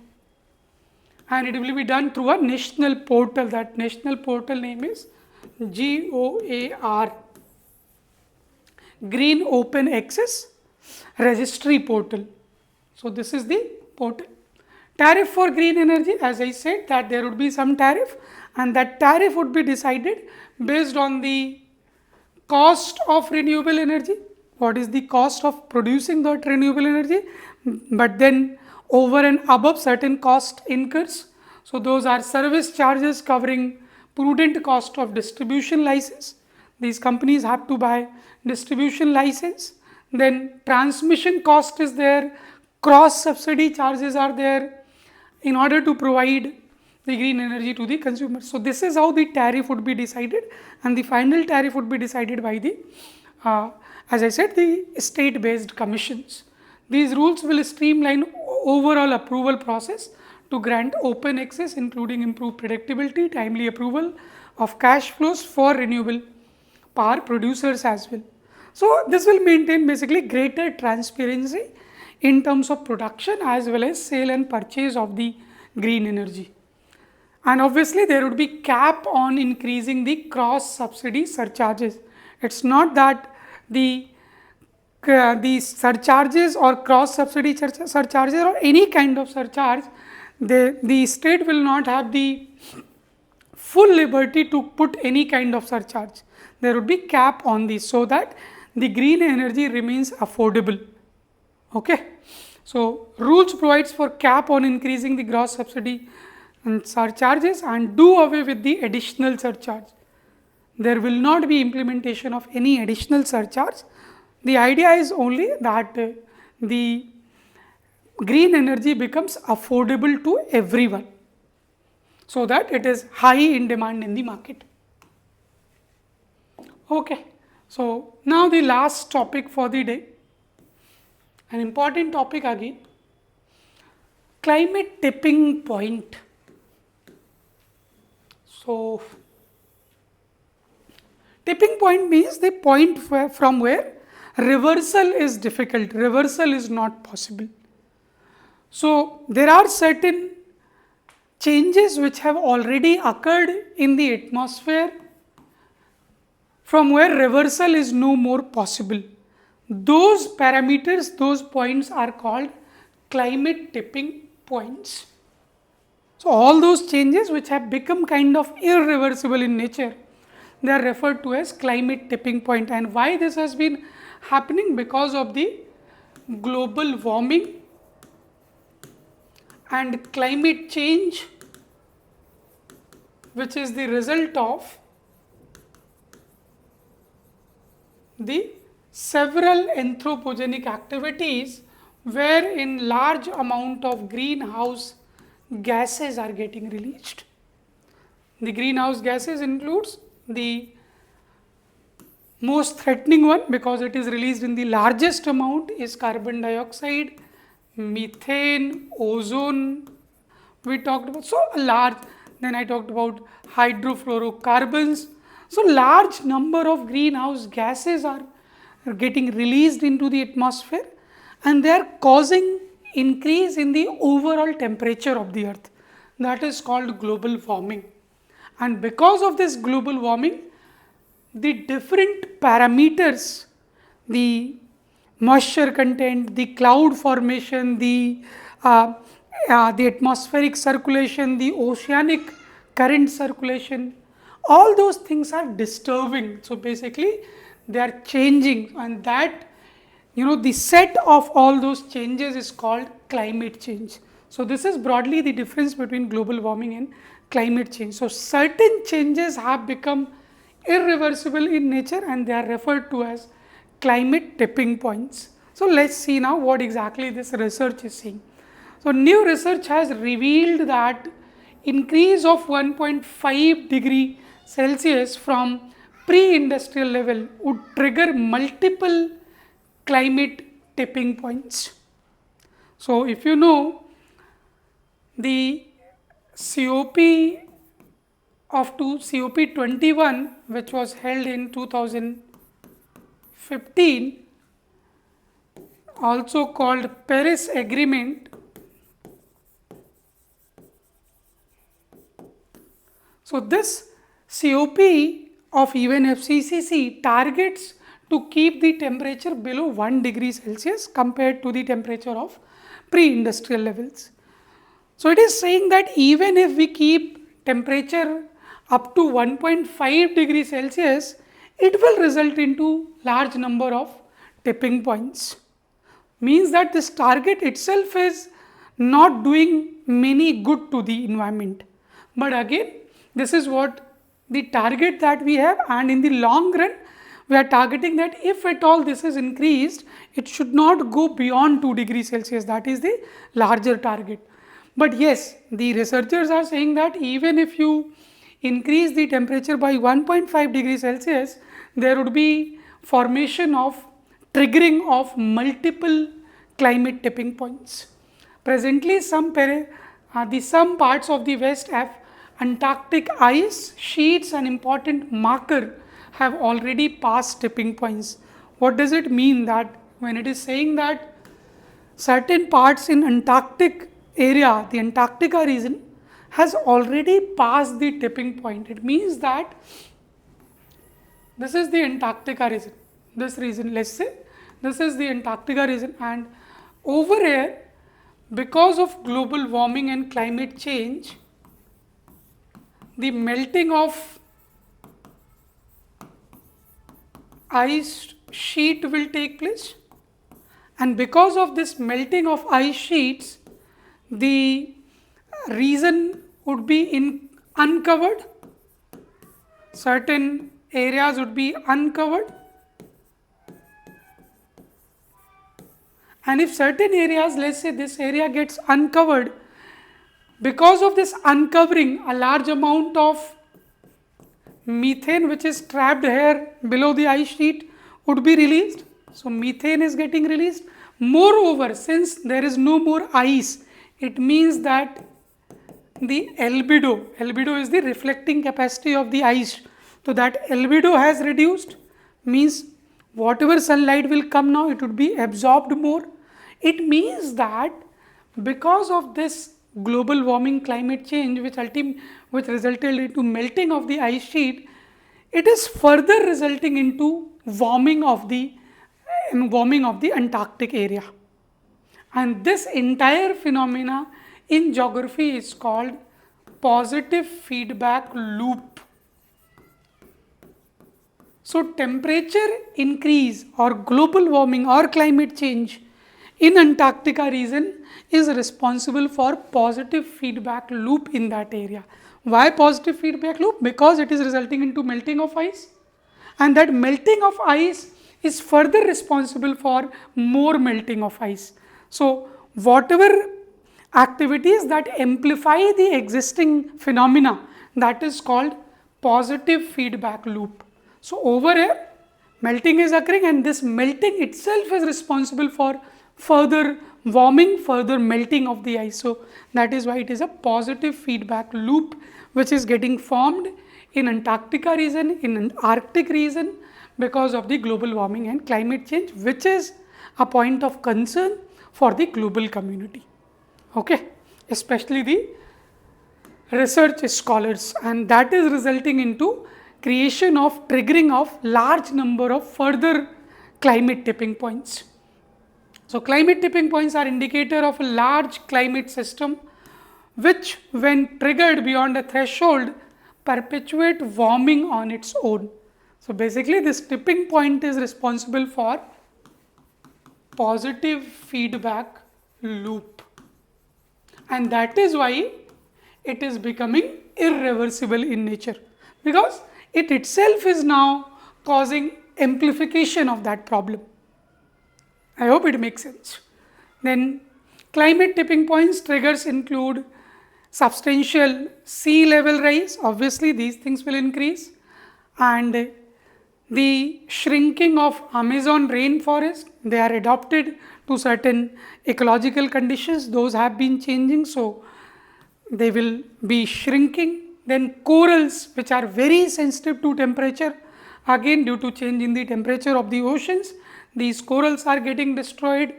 and it will be done through a national portal. That national portal name is GOAR, Green Open Access Registry Portal. So this is the portal. Tariff for green energy, as I said that there would be some tariff, and that tariff would be decided based on the cost of renewable energy. What is the cost of producing that renewable energy? But then over and above certain cost incurs. So those are service charges covering prudent cost of distribution license. These companies have to buy distribution license. Then transmission cost is there, cross subsidy charges are there in order to provide the green energy to the consumer. So this is how the tariff would be decided, and the final tariff would be decided by the, as I said, the state-based commissions. These rules will streamline overall approval process to grant open access, including improved predictability, timely approval of cash flows for renewable power producers as well. So this will maintain basically greater transparency in terms of production as well as sale and purchase of the green energy. And obviously there would be cap on increasing the cross subsidy surcharges. It's not that the surcharges or cross subsidy surcharges or any kind of surcharge, the state will not have the full liberty to put any kind of surcharge. There would be cap on this so that the green energy remains affordable. Okay. So rules provides for cap on increasing the gross subsidy and surcharges and do away with the additional surcharge. There will not be implementation of any additional surcharge. The idea is only that the green energy becomes affordable to everyone, so that it is high in demand in the market. Okay. So now the last topic for the day, an important topic again, climate tipping point. So tipping point means the point from where reversal is difficult, reversal is not possible. So there are certain changes which have already occurred in the atmosphere from where reversal is no more possible. Those parameters, those points are called climate tipping points. So all those changes which have become kind of irreversible in nature, they are referred to as climate tipping point. And why this has been happening? Because of the global warming and climate change, which is the result of the several anthropogenic activities wherein large amount of greenhouse gases are getting released. The greenhouse gases includes the most threatening one, because it is released in the largest amount, is carbon dioxide, methane, ozone, we talked about. So large, then I talked about hydrofluorocarbons. So large number of greenhouse gases are getting released into the atmosphere, and they are causing increase in the overall temperature of the earth. That is called global warming. And because of this global warming, the different parameters, the moisture content, the cloud formation, the atmospheric circulation, the oceanic current circulation, all those things are disturbing. So basically they are changing, and that, the set of all those changes is called climate change. So this is broadly the difference between global warming and climate change. So certain changes have become irreversible in nature, and they are referred to as climate tipping points. So let's see now what exactly this research is saying. So new research has revealed that increase of 1.5 degree Celsius from pre-industrial level would trigger multiple climate tipping points. So if you know, the COP of COP21, which was held in 2015, also called Paris Agreement. So this COP of UNFCCC targets to keep the temperature below 1 degree Celsius compared to the temperature of pre-industrial levels. So it is saying that even if we keep temperature up to 1.5 degrees Celsius, it will result into large number of tipping points. Means that this target itself is not doing many good to the environment. But again, this is what the target that we have, and in the long run, we are targeting that if at all this is increased, it should not go beyond 2 degrees Celsius. That is the larger target. But yes, the researchers are saying that even if you increase the temperature by 1.5 degrees Celsius, there would be formation of triggering of multiple climate tipping points. Presently, some parts of the West have Antarctic ice sheets, an important marker, have already passed tipping points. What does it mean that when it is saying that certain parts in Antarctic area, the Antarctica region, has already passed the tipping point? It means that this is the Antarctica region. This region, let's say, this is the Antarctica region, and over here, because of global warming and climate change, the melting of ice sheet will take place, and because of this melting of ice sheets, the region would be uncovered, certain areas would be uncovered, and if certain areas, let's say this area gets uncovered, because of this uncovering, a large amount of methane which is trapped here below the ice sheet would be released. So, methane is getting released. Moreover, since there is no more ice, it means that the albedo is the reflecting capacity of the ice. So, that albedo has reduced, means whatever sunlight will come now, it would be absorbed more. It means that because of this global warming climate change which resulted into melting of the ice sheet, it is further resulting into warming of the Antarctic area. And this entire phenomena in geography is called positive feedback loop. So, temperature increase or global warming or climate change in Antarctica region is responsible for positive feedback loop in that area. Why positive feedback loop? Because it is resulting into melting of ice, and that melting of ice is further responsible for more melting of ice. So, whatever activities that amplify the existing phenomena, that is called positive feedback loop. So, over here melting is occurring, and this melting itself is responsible for further warming, further melting of the ice. So, that is why it is a positive feedback loop which is getting formed in Antarctica region, in Arctic region, because of the global warming and climate change, which is a point of concern for the global community, okay, especially the research scholars, and that is resulting into creation of triggering of large number of further climate tipping points. So, climate tipping points are indicator of a large climate system which, when triggered beyond a threshold, perpetuate warming on its own. So, basically this tipping point is responsible for positive feedback loop, and that is why it is becoming irreversible in nature, because it itself is now causing amplification of that problem. I hope it makes sense. Then climate tipping points triggers include substantial sea level rise, obviously these things will increase, and the shrinking of Amazon rainforest, they are adapted to certain ecological conditions, those have been changing, so they will be shrinking. Then corals, which are very sensitive to temperature, again due to change in the temperature of the oceans, these corals are getting destroyed.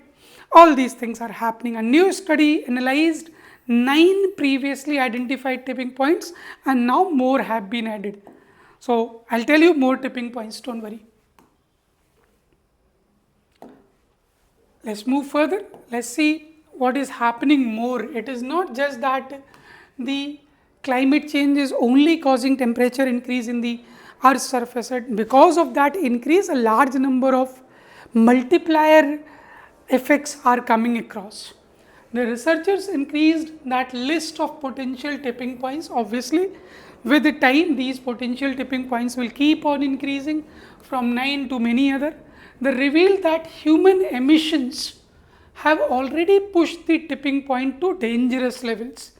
All these things are happening. A new study analyzed 9 previously identified tipping points, and now more have been added. So, I will tell you more tipping points, don't worry. Let us move further. Let us see what is happening more. It is not just that the climate change is only causing temperature increase in the Earth's surface. Because of that increase, a large number of multiplier effects are coming across. The researchers increased that list of potential tipping points. Obviously, with the time, these potential tipping points will keep on increasing from 9 to many other. They revealed that human emissions have already pushed the tipping point to dangerous levels.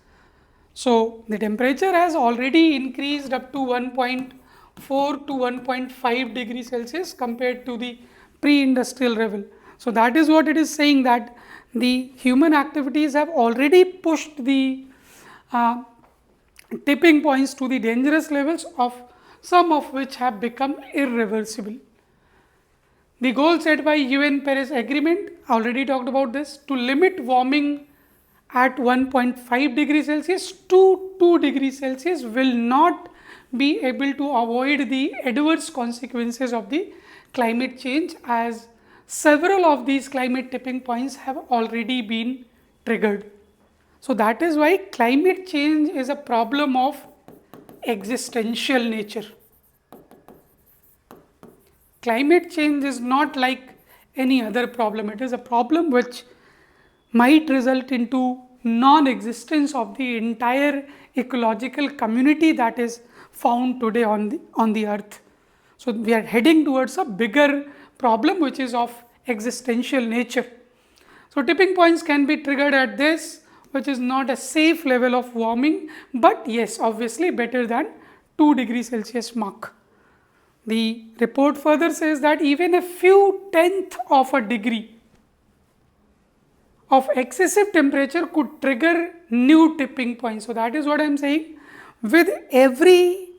So, the temperature has already increased up to 1.4 to 1.5 degrees Celsius compared to the pre-industrial level. So, that is what it is saying, that the human activities have already pushed the uh, tipping points to the dangerous levels, of some of which have become irreversible. The goal set by UN Paris Agreement, already talked about this, to limit warming at 1.5 degrees Celsius to 2 degrees Celsius will not be able to avoid the adverse consequences of the climate change, as several of these climate tipping points have already been triggered. So, that is why climate change is a problem of existential nature. Climate change is not like any other problem. It is a problem which might result into non-existence of the entire ecological community that is found today on the earth. So, we are heading towards a bigger problem which is of existential nature. So, tipping points can be triggered at this, which is not a safe level of warming, but yes, obviously better than 2 degrees Celsius mark. The report further says that even a few tenth of a degree of excessive temperature could trigger new tipping points. So, that is what I am saying. With every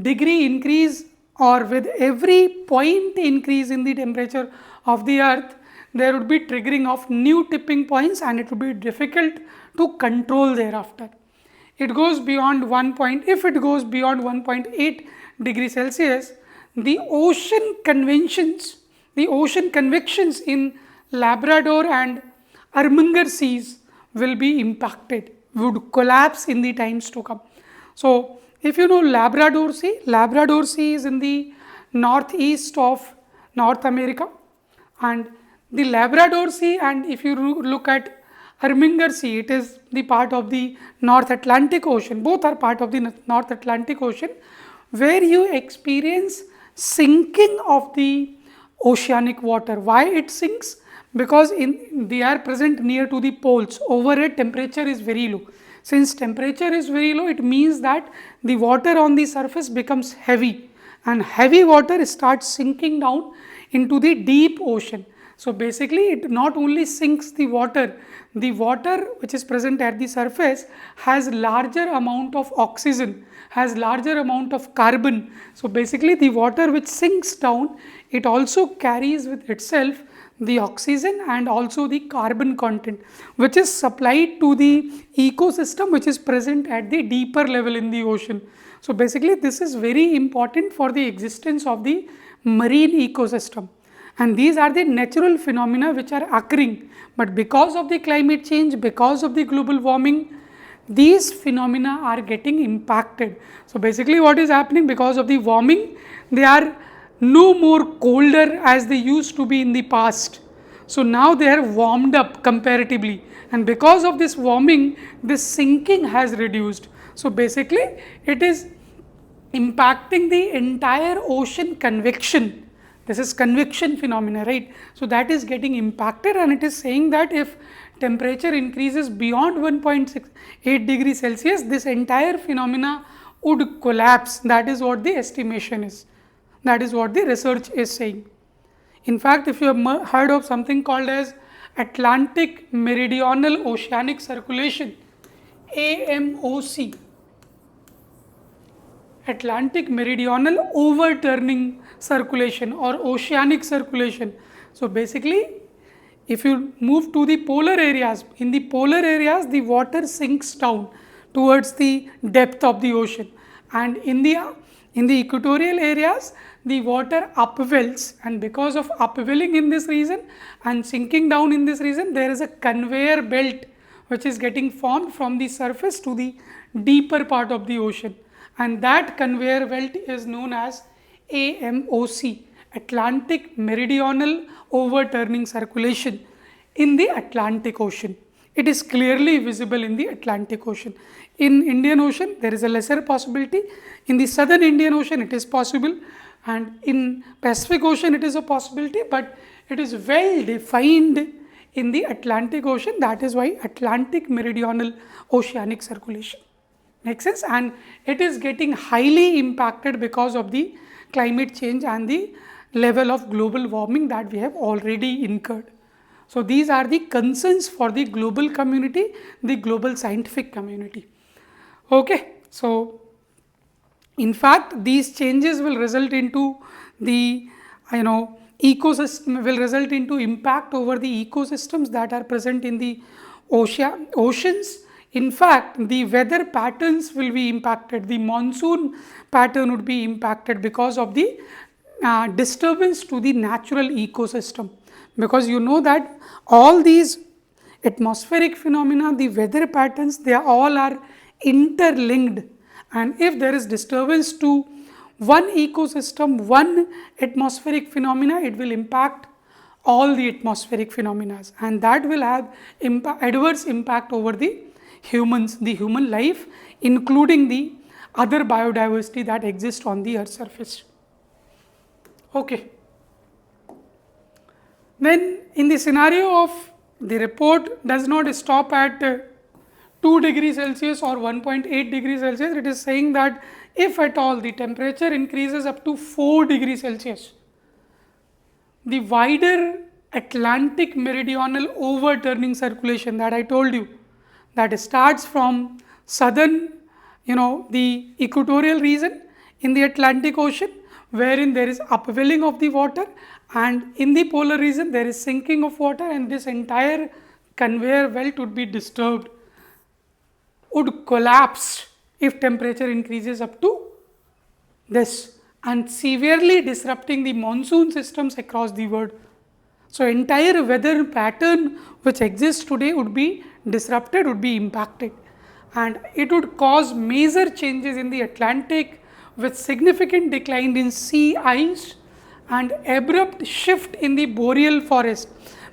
degree increase or with every point increase in the temperature of the earth, there would be triggering of new tipping points, and it would be difficult to control thereafter. It goes beyond 1 point, if it goes beyond 1.8 degrees Celsius, the ocean convections in Labrador and Armington seas will be impacted, would collapse in the times to come. So, if you know Labrador Sea is in the northeast of North America, and the Labrador Sea, and if you look at Armington Sea, it is the part of the North Atlantic Ocean. Both are part of the North Atlantic Ocean, where you experience sinking of the oceanic water. Why it sinks? Because they are present near to the poles. Over it, temperature is very low. Since temperature is very low, it means that the water on the surface becomes heavy, and heavy water starts sinking down into the deep ocean. So, basically it not only sinks the water which is present at the surface has larger amount of oxygen, has larger amount of carbon. So, basically the water which sinks down, it also carries with itself the oxygen and also the carbon content, which is supplied to the ecosystem which is present at the deeper level in the ocean. So, basically this is very important for the existence of the marine ecosystem, and these are the natural phenomena which are occurring, but because of the climate change, because of the global warming, these phenomena are getting impacted. So, basically what is happening, because of the warming, they are no more colder as they used to be in the past. So, now they are warmed up comparatively, and because of this warming, this sinking has reduced. So, basically it is impacting the entire ocean convection. This is convection phenomena, right? So, that is getting impacted, and it is saying that if temperature increases beyond 1.68 degrees Celsius, this entire phenomena would collapse. That is what the estimation is. That is what the research is saying. In fact, if you have heard of something called as Atlantic Meridional Oceanic Circulation, AMOC, Atlantic Meridional Overturning Circulation or Oceanic Circulation. So, basically if you move to the polar areas, in the polar areas the water sinks down towards the depth of the ocean, and in the equatorial areas the water upwells, and because of upwelling in this region and sinking down in this region, there is a conveyor belt which is getting formed from the surface to the deeper part of the ocean, and that conveyor belt is known as AMOC, Atlantic Meridional Overturning Circulation, in the Atlantic Ocean. It is clearly visible in the Atlantic Ocean. In Indian Ocean, there is a lesser possibility. In the Southern Indian Ocean, it is possible, and in Pacific Ocean, it is a possibility, but it is well defined in the Atlantic Ocean. That is why Atlantic Meridional Oceanic Circulation. Makes sense? And it is getting highly impacted because of the climate change and the level of global warming that we have already incurred. So, these are the concerns for the global community, the global scientific community. Okay. So, in fact, these changes will result into the ecosystem, will result into impact over the ecosystems that are present in the oceans. In fact, the weather patterns will be impacted, the monsoon pattern would be impacted because of the disturbance to the natural ecosystem, because you know that all these atmospheric phenomena, the weather patterns, they all are interlinked, and if there is disturbance to one ecosystem, one atmospheric phenomena, it will impact all the atmospheric phenomena, and that will have adverse impact over the humans, the human life, including the other biodiversity that exists on the earth's surface. Okay. Then in the scenario of the report does not stop at 2 degrees Celsius or 1.8 degrees Celsius, it is saying that if at all the temperature increases up to 4 degrees Celsius, the wider Atlantic meridional overturning circulation that I told you, that starts from southern, the equatorial region in the Atlantic Ocean, wherein there is upwelling of the water, and in the polar region there is sinking of water, and this entire conveyor belt would be disturbed, would collapse if temperature increases up to this, and severely disrupting the monsoon systems across the world. So, entire weather pattern which exists today would be disrupted, would be impacted, and it would cause major changes in the Atlantic with significant decline in sea ice and abrupt shift in the boreal forest.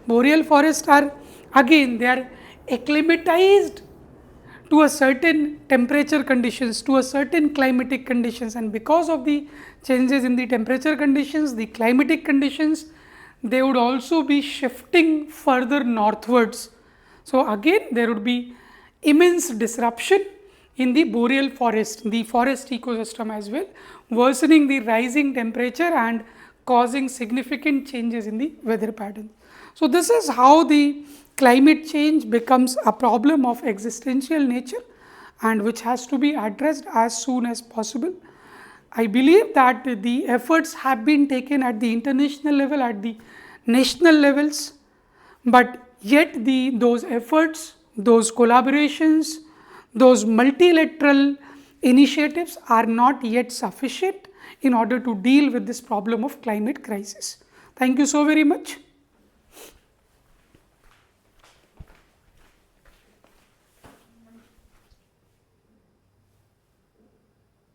Boreal forests are, again, they are acclimatized to a certain temperature conditions, to a certain climatic conditions, and because of the changes in the temperature conditions, the climatic conditions, they would also be shifting further northwards. So, again there would be immense disruption in the boreal forest, the forest ecosystem as well, worsening the rising temperature and causing significant changes in the weather pattern. So, this is how the climate change becomes a problem of existential nature and which has to be addressed as soon as possible. I believe that the efforts have been taken at the international level, at the national levels, but yet those efforts, those collaborations, those multilateral initiatives are not yet sufficient in order to deal with this problem of climate crisis. Thank you so very much.